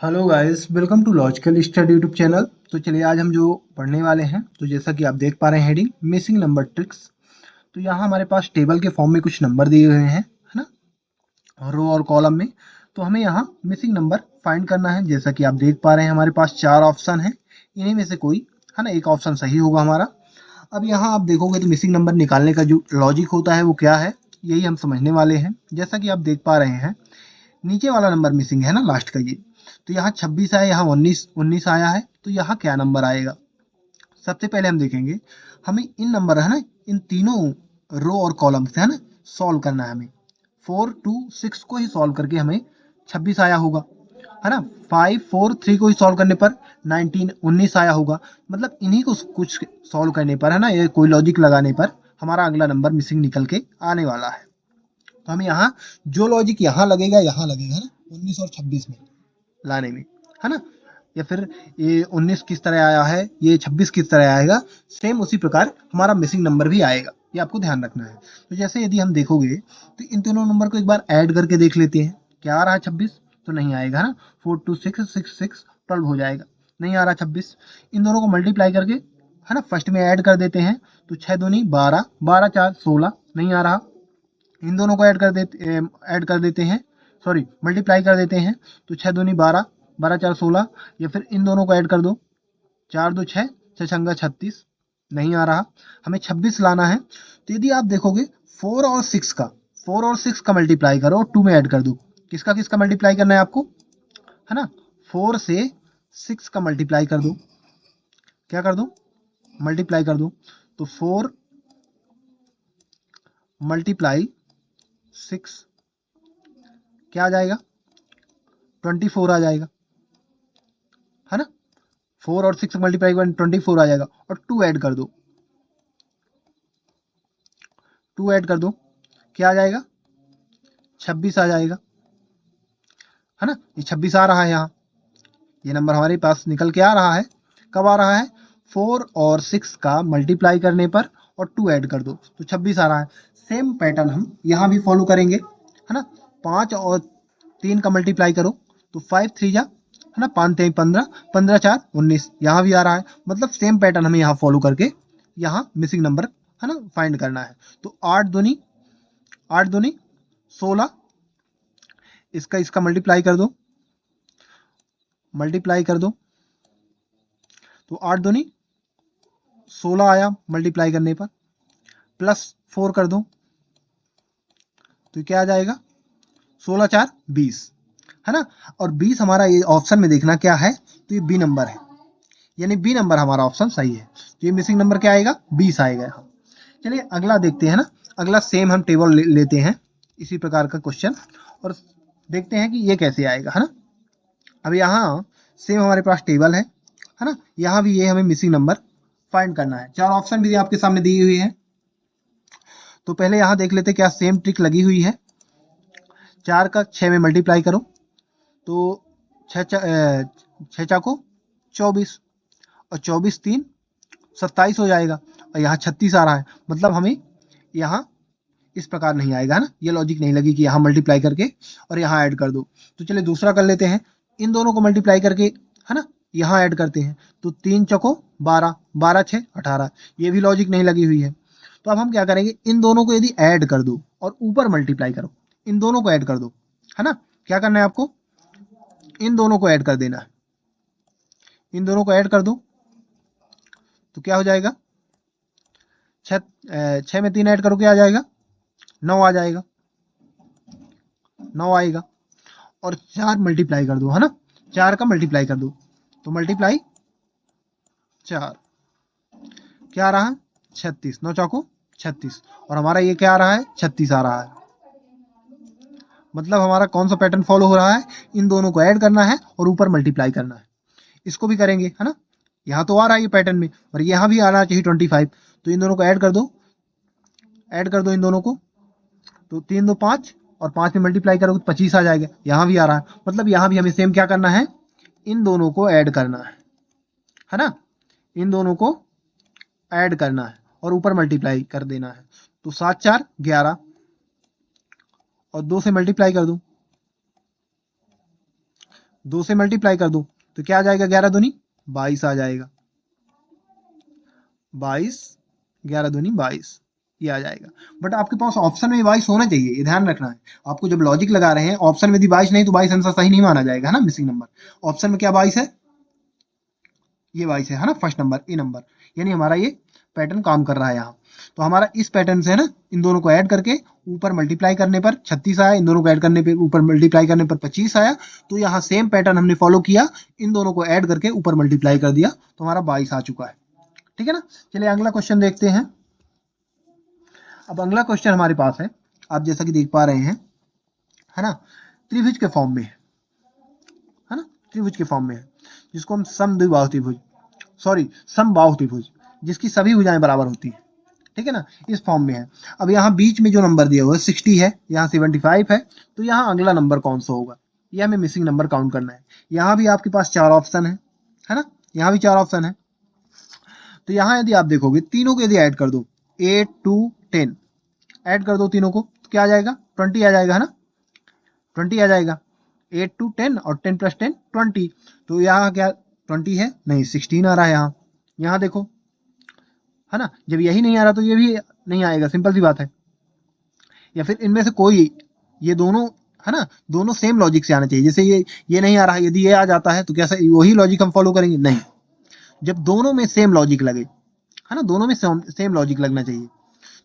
Hello guys, welcome to logical study YouTube channel. तो चलिए आज हम जो पढ़ने वाले हैं, तो जैसा कि आप देख पा रहे हैं हेडिंग मिसिंग नंबर ट्रिक्स। तो यहाँ हमारे पास टेबल के फॉर्म में कुछ नंबर दिए हुए हैं, है ना, रो और कॉलम में। तो हमें यहाँ मिसिंग नंबर फाइंड करना है। जैसा कि आप देख पा रहे हैं हमारे पास 4 ऑप्शन है, इन्हीं में से कोई, है ना, एक ऑप्शन सही होगा हमारा। अब यहाँ आप देखोगे तो मिसिंग नंबर निकालने का जो लॉजिक होता है वो क्या है, यही हम समझने वाले हैं। जैसा कि आप देख पा रहे हैं नीचे वाला नंबर मिसिंग है ना, लास्ट का ये। तो यहाँ 26 आया, यहाँ 19 आया है, तो यहाँ क्या नंबर आएगा। सबसे पहले हम देखेंगे, हमें इन नंबर है ना, इन तीनों रो और कॉलम से है ना सॉल्व करना है हमें। 4 2 6 को ही सॉल्व करके हमें 26 आया होगा, है ना। 5 4 3 को ही सॉल्व करने पर 19 आया होगा। मतलब इन्हीं को कुछ सॉल्व करने पर, है ना, ये कोई लॉजिक लगाने पर हमारा अगला नंबर मिसिंग निकल के आने वाला है। तो हमें यहाँ जो लॉजिक यहाँ लगेगा है ना, 19 और 26 में लाने में, है ना। या फिर ये 19 किस तरह आया है, ये 26 किस तरह आएगा, सेम उसी प्रकार हमारा मिसिंग नंबर भी आएगा। ये आपको ध्यान रखना है। तो जैसे यदि हम देखोगे तो इन दोनों नंबर को एक बार ऐड करके देख लेते हैं। क्या आ रहा है 26, तो नहीं आएगा, है ना। 4 2 6 6 6 12 हो जाएगा, नहीं आ रहा 26। इन दोनों को मल्टीप्लाई करके, है ना, फर्स्ट में ऐड कर देते हैं। तो 6 दूनी 12, 12 4 16, नहीं आ रहा। इन दोनों को ऐड कर देते हैं, सॉरी मल्टीप्लाई कर देते हैं। तो 6 दूनी 12, 12 4 16। या फिर इन दोनों को ऐड कर दो, 4 2 6, 6 छंगा 36, नहीं आ रहा। हमें 26 लाना है। तो यदि आप देखोगे 4 और 6 का मल्टीप्लाई करो और 2 में ऐड कर दो। किसका किसका मल्टीप्लाई करना है आपको, है ना। 4 से 6 का मल्टीप्लाई कर दो, क्या कर दो, मल्टीप्लाई कर दो। तो 4 मल्टीप्लाई 6 क्या आ जाएगा, 24 आ जाएगा, है ना। 4 और 6 मल्टीप्लाई 24 आ जाएगा। और 2 ऐड कर दो, 2 ऐड कर दो, क्या आ जाएगा, 26 आ जाएगा, है ना। ये 26 आ रहा है यहाँ, ये नंबर हमारे पास निकल के आ रहा है। कब आ रहा है, 4 और 6 का मल्टीप्लाई करने पर और 2 ऐड कर दो तो 26 आ रहा है। सेम पैटर्न हम यहाँ भी फॉलो करेंगे, है ना। 5 और 3 का मल्टीप्लाई करो तो 5 3 जा, है ना, 5 3 15, 15 4 19, यहाँ भी आ रहा है। मतलब सेम पैटर्न हमें यहाँ फॉलो करके यहाँ मिसिंग नंबर, है ना, फाइंड करना है। तो 8 दूनी 16, इसका इसका मल्टीप्लाई कर दो। तो 8 दूनी 16 आया मल्टीप्लाई करने पर, प्लस 4 कर दो तो क्या आ जाएगा, 16 4 20, है ना। और 20 हमारा ये ऑप्शन में देखना क्या है, तो ये बी नंबर है, यानी बी नंबर हमारा ऑप्शन सही है। तो ये मिसिंग नंबर क्या आएगा, 20 आएगा यहाँ। चलिए अगला देखते हैं ना। अगला सेम हम टेबल लेते हैं, इसी प्रकार का क्वेश्चन, और देखते हैं कि ये कैसे आएगा, है ना। अब यहाँ सेम हमारे पास टेबल है ना। यहाँ भी ये हमें मिसिंग नंबर फाइंड करना है। 4 ऑप्शन भी आपके सामने दी हुई है। तो पहले यहाँ देख लेते क्या सेम ट्रिक लगी हुई है। 4 का 6 में मल्टीप्लाई करो तो 6 को 24, और 24 3 27 हो जाएगा। और यहाँ 36 आ रहा है, मतलब हमें यहाँ इस प्रकार नहीं आएगा, है ना। ये लॉजिक नहीं लगी कि यहाँ मल्टीप्लाई करके और यहाँ ऐड कर दो। तो चलिए दूसरा कर लेते हैं। इन दोनों को मल्टीप्लाई करके, है ना, यहाँ ऐड करते हैं। तो 3 चौको 12, 12 6 18, ये भी लॉजिक नहीं लगी हुई है। तो अब हम क्या करेंगे, इन दोनों को यदि ऐड कर दो और ऊपर मल्टीप्लाई करो, इन दोनों को ऐड कर दो, है ना। क्या करना है आपको, इन दोनों को ऐड कर देना है। इन दोनों को ऐड कर दो तो क्या हो जाएगा, 6 में 3 ऐड करो क्या आ जाएगा, 9 आ जाएगा, 9 आएगा। और 4 मल्टीप्लाई कर दो, है ना, 4 का मल्टीप्लाई कर दो तो मल्टीप्लाई 4, क्या आ रहा है, 36, 9 चौको 36, और हमारा ये क्या आ रहा है, 36 आ रहा है। मतलब हमारा कौन सा पैटर्न फॉलो हो रहा है, इन दोनों को ऐड करना है और ऊपर मल्टीप्लाई करना है। इसको भी करेंगे, है ना। यहाँ तो आ रहा है ये पैटर्न में, और यहाँ भी आना चाहिए 25। तो इन दोनों को ऐड कर दो, इन दोनों को। तो 3 2 5, और 5 में मल्टीप्लाई करोगे तो 25 आ जाएगा। यहाँ भी आ रहा है, मतलब यहाँ भी हमें सेम क्या करना है, इन दोनों को ऐड करना है ना। इन दोनों को ऐड करना है और ऊपर मल्टीप्लाई कर देना है। तो 7 4 11, और 2 से मल्टीप्लाई कर दो, 2 से मल्टीप्लाई कर दो तो क्या आ जाएगा, 11 दूनी 22 आ जाएगा, 22, 11 दूनी 22 ये आ जाएगा। बट आपके पास ऑप्शन में 22 होना चाहिए, ये ध्यान रखना है। आपको जब लॉजिक लगा रहे हैं ऑप्शन में यदि 22 नहीं तो 22 आंसर सही नहीं माना जाएगा, है ना। मिसिंग नंबर ऑप्शन में क्या 22 है, ये 22 है ना, फर्स्ट नंबर ए नंबर, यानी हमारा ये पैटर्न काम कर रहा है यहाँ। तो हमारा इस पैटर्न से है ना, इन दोनों को ऐड करके ऊपर मल्टीप्लाई करने पर 36 आया, इन दोनों को ऐड करने पे ऊपर मल्टीप्लाई करने पर 25 आया। तो यहाँ सेम पैटर्न हमने फॉलो किया, इन दोनों को ऐड करके ऊपर मल्टीप्लाई कर दिया तो हमारा 22 आ चुका है। ठीक है ना। चलिए अगला क्वेश्चन देखते हैं। अब अगला क्वेश्चन हमारे पास है, आप जैसा कि देख पा रहे हैं, है ना, त्रिभुज के फॉर्म में है ना, त्रिभुज के फॉर्म में है, जिसको हम समद्विबाहु त्रिभुज, सॉरी समबाहु त्रिभुज, जिसकी सभी भुजाएं बराबर होती हैं। ठीक है ना, इस फॉर्म में है। अब यहाँ बीच में जो नंबर दिया हुआ है 60 है, यहाँ 75 है, तो यहाँ अगला नंबर कौन सा होगा, ये हमें मिसिंग नंबर काउंट करना है। यहाँ भी आपके पास 4 ऑप्शन है ना, यहाँ भी 4 ऑप्शन है। तो यहाँ यदि आप देखोगे तीनों को यदि ऐड कर दो, 8 2 10 ऐड कर दो तीनों को, तो क्या आ जाएगा, 20 आ जाएगा, है ना, 20 आ जाएगा। 8 2 10 और 10 + 10 20। तो यहाँ क्या 20 है, नहीं 16 आ रहा है यहाँ। यहाँ देखो, है ना, जब यही नहीं आ रहा तो ये भी नहीं आएगा, सिंपल सी बात है। या फिर इनमें से कोई, ये दोनों, है ना, दोनों सेम लॉजिक से आना चाहिए। जैसे ये नहीं आ रहा है, यदि ये आ जाता है तो कैसा वही लॉजिक हम फॉलो करेंगे, नहीं। जब दोनों में सेम लॉजिक लगे, है ना, दोनों में सेम लॉजिक लगना चाहिए।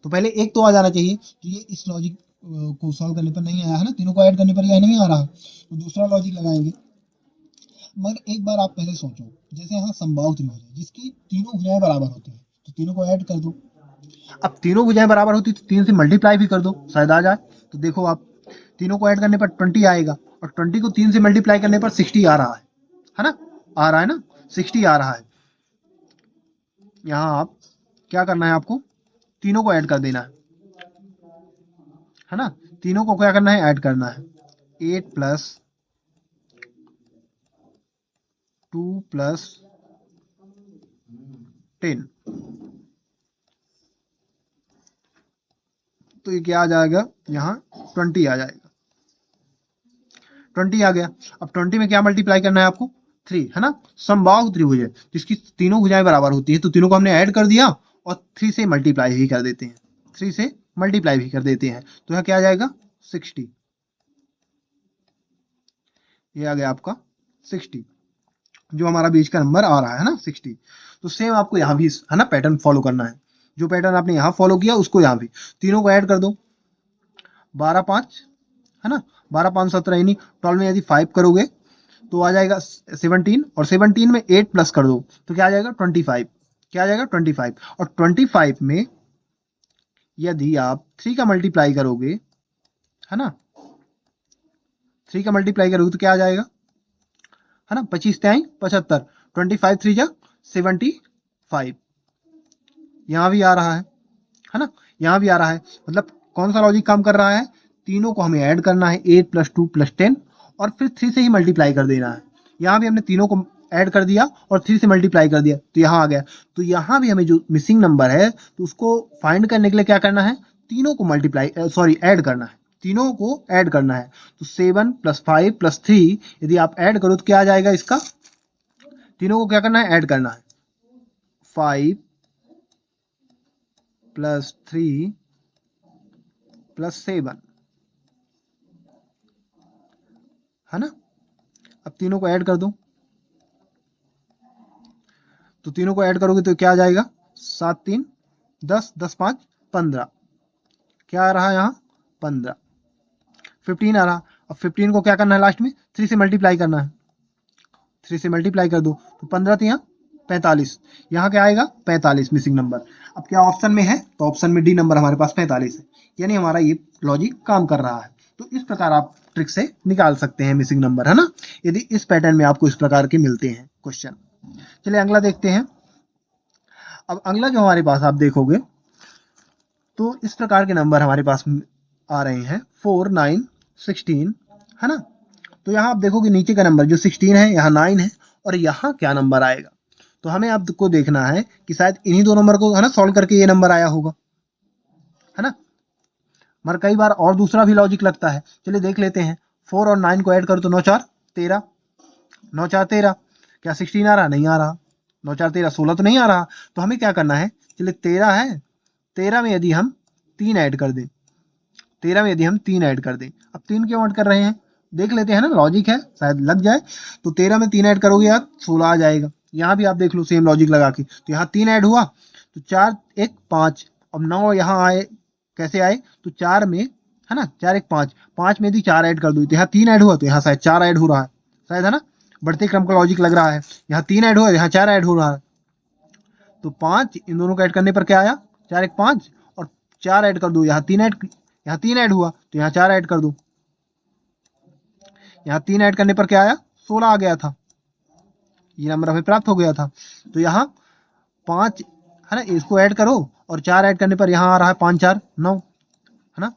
तो पहले एक तो आ जाना चाहिए, तो ये इस लॉजिक को सॉल्व करने पर नहीं आया, है ना, तीनों को ऐड करने पर यह नहीं आ रहा, तो दूसरा लॉजिक लगाएंगे। मगर एक बार आप पहले सोचो, जैसे यहाँ समबाहु त्रिभुज है जिसकी तीनों भुजाएं बराबर होती हैं, तो तीनों को ऐड कर दो। अब तीनों भुजाएं बराबर होती तो 3 से मल्टीप्लाई भी कर दो, शायद आ जाए। तो देखो आप, तीनों को ऐड करने पर 20 आएगा, और 20 को 3 से मल्टीप्लाई करने पर 60 आ रहा है ना, आ रहा है ना, 60 आ रहा है। यहाँ आप क्या करना है, आपको तीनों को ऐड कर देना है ना, तीनों को क्या करना है, ऐड करना है। 8 + 2 + 10, तो ये क्या आ जाएगा, यहाँ 20 आ जाएगा, 20 आ गया। अब 20 में क्या मल्टीप्लाई करना है आपको, 3, है ना, समबाहु त्रिभुज है जिसकी तीनों भुजाएं बराबर होती है, तो तीनों को हमने ऐड कर दिया और 3 से मल्टीप्लाई भी कर देते हैं, 3 से मल्टीप्लाई भी कर देते हैं। तो यहाँ क्या आ जाएगा, 60, ये आ गया आपका 60, जो हमारा बीच का नंबर आ रहा है ना 60। तो सेम आपको यहाँ भी, है ना, पैटर्न फॉलो करना है। जो पैटर्न आपने यहाँ फॉलो किया उसको यहाँ भी, तीनों को ऐड कर दो, 12 5, है ना, 12 5 17, यानी 12 में यदि 5 करोगे तो आ जाएगा 17, और 17 में 8 प्लस कर दो तो क्या आ जाएगा 25, क्या आ जाएगा 25। और 25 में यदि आप 3 का मल्टीप्लाई करोगे, है ना, 3 का मल्टीप्लाई करोगे तो क्या आ जाएगा, है ना, 25 3 75, 25 3 जा 75, यहाँ भी आ रहा है ना, यहाँ भी आ रहा है। मतलब कौन सा लॉजिक काम कर रहा है, तीनों को हमें ऐड करना है, 8 + 2 + 10, और फिर 3 से ही मल्टीप्लाई कर देना है। यहाँ भी हमने तीनों को ऐड कर दिया और 3 से मल्टीप्लाई कर दिया, तो यहाँ आ गया। तो यहाँ भी हमें जो मिसिंग नंबर है तो उसको फाइंड करने के लिए क्या करना है, तीनों को मल्टीप्लाई, सॉरी ऐड करना है, तीनों को ऐड करना है। तो 7 + 5 + 3 यदि आप ऐड करो तो क्या आ जाएगा, इसका तीनों को क्या करना है, ऐड करना है। 5 + 3 + 7, है ना। अब तीनों को ऐड कर दो, तो तीनों को ऐड करोगे तो क्या आ जाएगा, 7 3 10, 10 5 15, क्या आ रहा है यहाँ 15, 15 आ रहा। अब 15 को क्या करना है, लास्ट में 3 से मल्टीप्लाई करना है, 3 से मल्टीप्लाई कर दो तो 15 3 45, यहाँ क्या आएगा 45 मिसिंग नंबर। अब क्या ऑप्शन में है, तो ऑप्शन में डी नंबर हमारे पास 45 है, यानी हमारा ये लॉजिक काम कर रहा है। तो इस प्रकार आप ट्रिक से निकाल सकते हैं मिसिंग नंबर, है ना, यदि इस पैटर्न में आपको इस प्रकार के मिलते हैं क्वेश्चन। चलिए अगला देखते हैं। अब अगला जो हमारे पास आप देखोगे तो इस प्रकार के नंबर हमारे पास आ रहे हैं 4 9 16, है ना। तो यहाँ आप देखोगे नीचे का नंबर जो 16 है, यहाँ 9 है, और यहाँ क्या नंबर आएगा। तो हमें आपको देखना है कि शायद इन्हीं दो नंबर को, है ना, सॉल्व करके ये नंबर आया होगा, है ना। मगर कई बार और दूसरा भी लॉजिक लगता है, चलिए देख लेते हैं। 4 और 9 को ऐड करो तो 9 4 13, 9 4 13, क्या 16 आ रहा? नहीं आ रहा। 9 4 13 16 तो नहीं आ रहा। तो हमें क्या करना है, चलिए 13 है, 13 में यदि हम 3 ऐड कर दें, 13 में यदि हम 3 ऐड कर दें, अब 3 क्यों ऐड कर रहे हैं, देख लेते हैं ना, लॉजिक है, शायद लग जाए। तो 13 में 3 ऐड करोगे यार 16 आ जाएगा। यहाँ भी आप देख लो सेम लॉजिक लगा के, तो यहाँ 3 ऐड हुआ तो 4 1 5, अब 9 यहाँ आए, कैसे आए, तो 4 में, है ना, 4 1 5, 5 में यदि 4 ऐड कर दो तो यहाँ 3 ऐड हुआ, तो यहाँ शायद 4 ऐड हो रहा है, शायद, है ना, बढ़ते क्रम का लॉजिक लग रहा है। यहाँ 3 ऐड हुआ, यहाँ 4 ऐड हो रहा है, तो 5 इन दोनों को ऐड करने पर क्या आया, 4 1 5, और 4 ऐड कर दो, यहाँ 3 ऐड, यहाँ 3 ऐड हुआ तो यहाँ 4 ऐड कर दो, यहाँ 3 ऐड करने पर क्या आया, 16 आ गया था, ये नंबर हमें प्राप्त हो गया था। तो यहाँ 5, है ना, इसको ऐड करो और 4 ऐड करने पर यहाँ आ रहा है 5 4 9, है ना,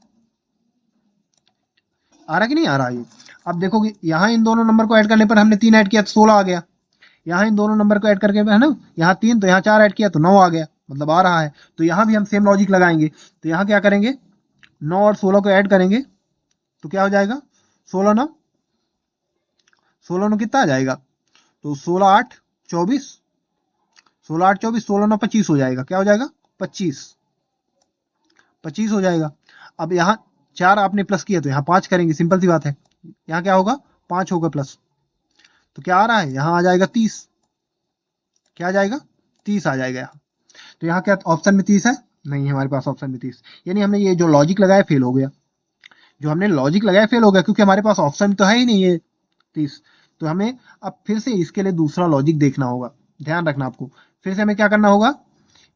आ रहा कि नहीं आ रहा ये। अब देखोगे यहाँ इन दोनों नंबर को ऐड करने पर हमने 3 ऐड किया तो 16 आ गया, यहाँ इन दोनों नंबर को ऐड करके, है ना, यहाँ 3 तो यहाँ 4 ऐड किया तो 9 आ गया, मतलब आ रहा है। तो यहाँ भी हम सेम लॉजिक लगाएंगे, तो यहाँ क्या करेंगे, 9 और 16 को ऐड करेंगे तो क्या हो जाएगा, 16 9, 16 9 कितना आ जाएगा, तो 16 8 24, 16 8 24, 16 9 25 हो जाएगा, क्या हो जाएगा, 25 25 हो जाएगा। अब यहाँ 4 आपने प्लस किया तो यहाँ 5 करेंगे, सिंपल सी बात है, यहाँ क्या होगा, 5 होगा प्लस, तो क्या आ रहा है, यहाँ आ जाएगा 30, क्या आ जाएगा, 30 आ जाएगा यहाँ। तो यहाँ क्या ऑप्शन में 30 है, नहीं है हमारे पास ऑप्शन में 30, यानी हमने ये जो लॉजिक लगाया फेल हो गया, जो हमने लॉजिक लगाया फेल हो गया, क्योंकि हमारे पास ऑप्शन तो है ही नहीं है 30। तो हमें अब फिर से इसके लिए दूसरा लॉजिक देखना होगा, ध्यान रखना आपको, फिर से हमें क्या करना होगा,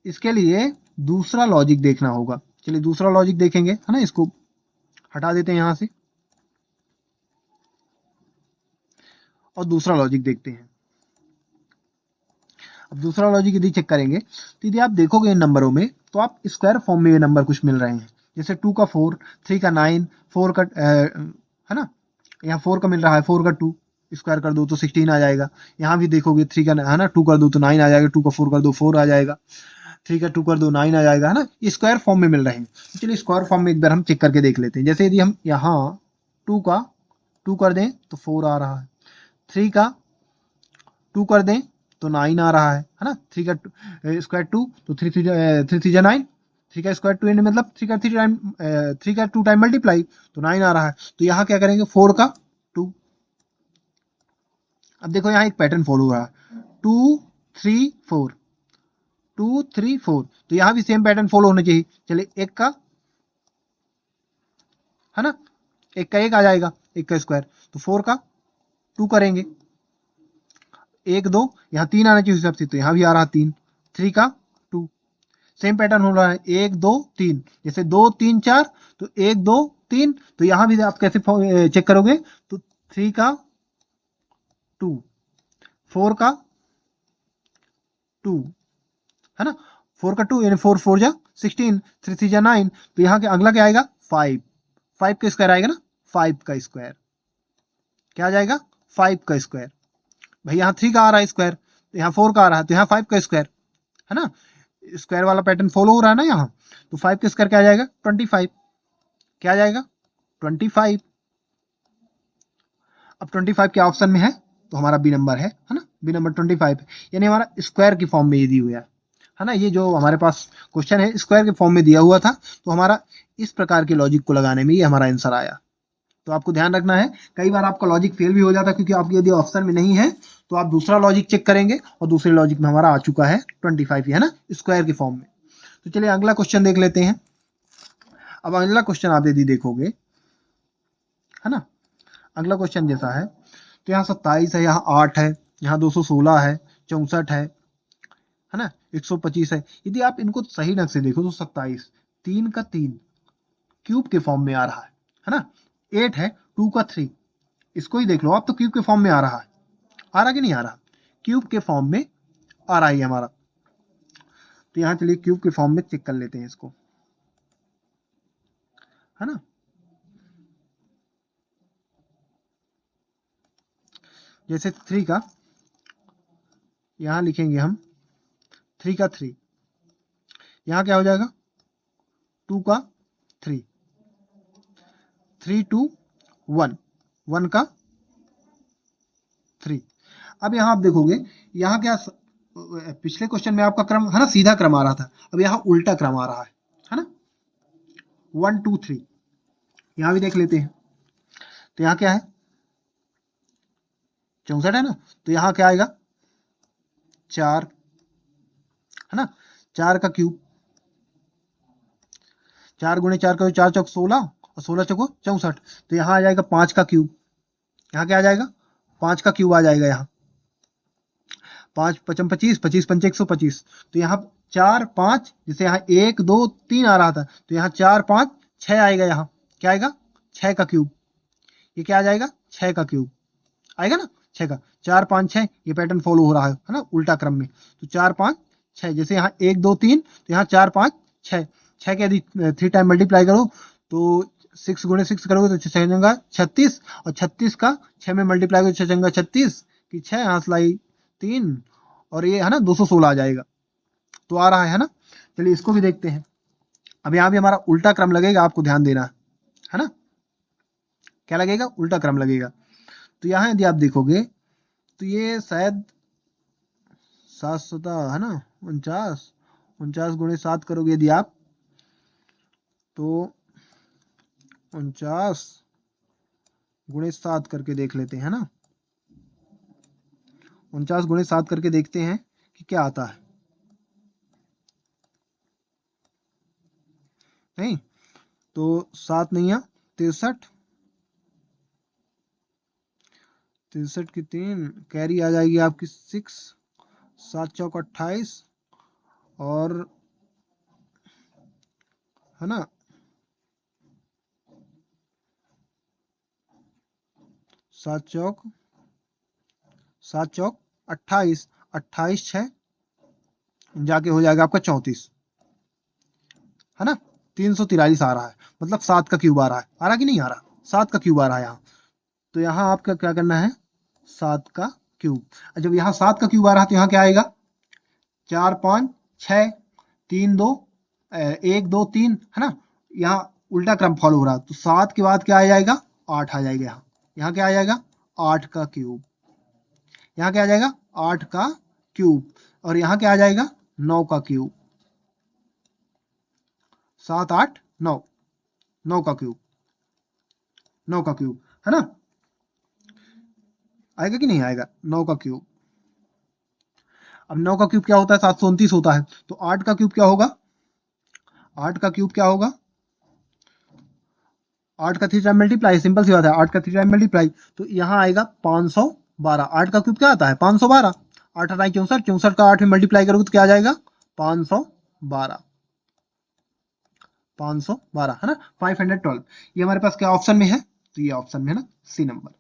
इसके लिए दूसरा लॉजिक देखना होगा। चलिए दूसरा लॉजिक देखेंगे, है ना, इसको हटा देते हैं यहाँ से और दूसरा लॉजिक देखते हैं। अब दूसरा लॉजिक यदि चेक करेंगे तो यदि आप देखोगे इन नंबरों में, तो आप स्क्वायर फॉर्म में ये नंबर कुछ मिल रहे हैं, जैसे 2 का 4, 3 का 9, 4 का, है ना, यहाँ 4 का मिल रहा है, 4 का 2 स्क्वायर कर दो तो 16 आ जाएगा। यहाँ भी देखोगे 3 का, है ना, 2 कर दो तो 9 आ जाएगा, 2 का 4 कर दो 4 आ जाएगा, 3 का 2 कर दो 9 आ जाएगा, है ना, स्क्वायर फॉर्म में मिल रहे हैं। तो चलिए स्क्वायर फॉर्म में एक बार हम चेक करके देख लेते हैं। जैसे यदि हम यहाँ 2 का 2 कर दें तो 4 आ रहा है, 3 का 2 कर दें तो 9 आ रहा है ना, 3 का स्क्वायर 2 तो 3 3 जा 9, 3 का स्क्वायर 2 मतलब 3 का 3 टाइम 3 का 2 टाइम मल्टीप्लाई तो 9 आ रहा है। तो यहाँ क्या करेंगे, 4 का 2, अब देखो यहाँ एक पैटर्न फॉलो हो रहा है, 2 3 4, 2 3 4, तो यहाँ भी सेम पैटर्न फॉलो होना चाहिए। चलिए एक का, है ना, एक का 1 आ जाएगा, एक का स्क्वायर, तो 4 का 2 करेंगे, 1 2, यहाँ 3 आना चाहिए हिसाब से, तो यहाँ भी आ रहा 3, 3 का 2, सेम पैटर्न हो रहा है, 1 2 3, जैसे 2 3 4 तो 1 2 3, तो यहाँ भी आप कैसे चेक करोगे, तो 3 का 2, 4 का 2, है ना, 4 का 2 यानी 4 4 जा 16, 3 3 जा 9, तो यहाँ के अगला क्या आएगा, 5, 5 का स्क्वायर आएगा ना, 5 का स्क्वायर क्या आ जाएगा, 5 का स्क्वायर, भाई यहाँ 3 का आ रहा है स्क्वायर, तो यहाँ 4 का आ रहा है, तो यहाँ 5 का स्क्वायर, है ना, स्क्वायर वाला पैटर्न फॉलो हो रहा है ना यहाँ, तो 5 का स्क्वायर क्या आ जाएगा, 25, क्या आ जाएगा, 25। अब 25 क्या ऑप्शन में है, तो हमारा बी नंबर है ना, बी नंबर 25, यानी हमारा स्क्वायर की फॉर्म में ये दी हुआ है ना, ये जो हमारे पास क्वेश्चन है स्क्वायर के फॉर्म में दिया हुआ था, तो हमारा इस प्रकार के लॉजिक को लगाने में ये हमारा आंसर आया। तो आपको ध्यान रखना है, कई बार आपका लॉजिक फेल भी हो जाता है, क्योंकि आपके यदि ऑप्शन में नहीं है तो आप दूसरा लॉजिक चेक करेंगे, और दूसरे लॉजिक में हमारा आ चुका है 25, है ना, स्क्वायर के फॉर्म में। तो चलिए अगला क्वेश्चन देख लेते हैं। अब अगला क्वेश्चन आप यदि देखोगे, है ना, अगला क्वेश्चन जैसा है, तो यहाँ 27 है, यहाँ 8 है, यहाँ 216 है, 64 है ना, 125 है। यदि आप इनको सही ढंग से देखो तो 27 3 का 3 क्यूब के फॉर्म में आ रहा है ना, 8 है 2 का 3, इसको ही देख लो आप, तो क्यूब के फॉर्म में आ रहा है, आ रहा कि नहीं आ रहा, क्यूब के फॉर्म में आ रहा है हमारा। तो यहाँ चलिए क्यूब के फॉर्म में चेक कर लेते हैं इसको, है ना, जैसे 3 का, यहाँ लिखेंगे हम 3 का 3, यहाँ क्या हो जाएगा, 2 का 3, 3 2 1, 1 का 3, अब यहाँ आप देखोगे, यहाँ क्या पिछले क्वेश्चन में आपका क्रम है ना सीधा क्रम आ रहा था, अब यहाँ उल्टा क्रम आ रहा है ना, 1 2 3। यहाँ भी देख लेते हैं, तो यहाँ क्या है 64 है ना, तो यहाँ क्या आएगा 4 है ना, 4 का क्यूब, 4 गुणे 4 का 4 चौक 16 और 16 चौको 64, तो यहाँ आ जाएगा 5 का क्यूब। यहाँ क्या आ जाएगा 5 का क्यूब आ जाएगा, यहाँ 5 पचम 25, 25 पंचे 125, तो यहाँ 4 5, जैसे यहाँ 1 2 3 आ रहा था, तो यहाँ 4 5 6 आएगा, यहाँ क्या आएगा 6 का क्यूब। ये क्या आ जाएगा 6 का क्यूब आएगा ना, 6 का 4 5 6, ये पैटर्न फॉलो हो रहा है ना उल्टा क्रम में, तो 4 5 6, जैसे यहाँ 1 2 3, तो यहाँ 4 5 6, 6 के यदि 3 टाइम मल्टीप्लाई करो तो 6 गुणे 6 करोगे तो 6 जंगा 36, और 36 का 6 में मल्टीप्लाई करो 6 जंगा 36 की 6 यहाँ लाई 3, और ये है ना 216 आ जाएगा, तो आ रहा है ना। चलिए इसको भी देखते हैं। अब यहाँ भी हमारा उल्टा क्रम लगेगा, आपको ध्यान देना है ना, क्या लगेगा उल्टा क्रम लगेगा। तो यहाँ यदि आप देखोगे तो ये शायद 7 है ना 49, 49 गुणे 7 करोगे यदि आप, तो 49 गुणे 7 करके देख लेते हैं ना, 49 गुणे 7 करके देखते हैं कि क्या आता है। नहीं तो 7 नहीं है 63, 63 की 3 कैरी आ जाएगी आपकी 6, 7 चौक 28, और है ना 7 चौक 28, 28 6 जाके हो जाएगा आपका 34 है ना, 343 आ रहा है, मतलब 7 का क्यूब आ रहा कि नहीं आ रहा, 7 का क्यूब आ रहा है यहाँ। तो यहाँ आपका क्या करना है 7 का क्यूब, जब यहाँ 7 का क्यूब आ रहा है तो यहाँ क्या आएगा 4 5 6 3 2 1 2 3 है ना, यहाँ उल्टा क्रम फॉलो हो रहा है, तो 7 के बाद क्या आ जाएगा 8 आ जाएगा, यहाँ यहाँ क्या आ जाएगा 8 का क्यूब, यहाँ क्या आ जाएगा 8 का क्यूब, और यहाँ क्या आ जाएगा 9 का क्यूब, 7 8 9, 9 का क्यूब, 9 का क्यूब है ना, आएगा कि नहीं आएगा 9 का क्यूब। अब 9 का क्यूब क्या होता है 729 होता है, तो 8 का क्यूब क्या होगा, 8 का क्यूब क्या होगा, 8 का 3 टाइम मल्टीप्लाई, सिंपल सी बात है 8 का 3 टाइम मल्टीप्लाई, तो यहाँ आएगा 512। 8 का क्यूब क्या आता है 512, 8 8 64, 64 का 8 में मल्टीप्लाई करोगे तो क्या आ जाएगा 512, 512 है ना 512। ये हमारे पास क्या ऑप्शन में है, तो ये ऑप्शन में है ना सी नंबर।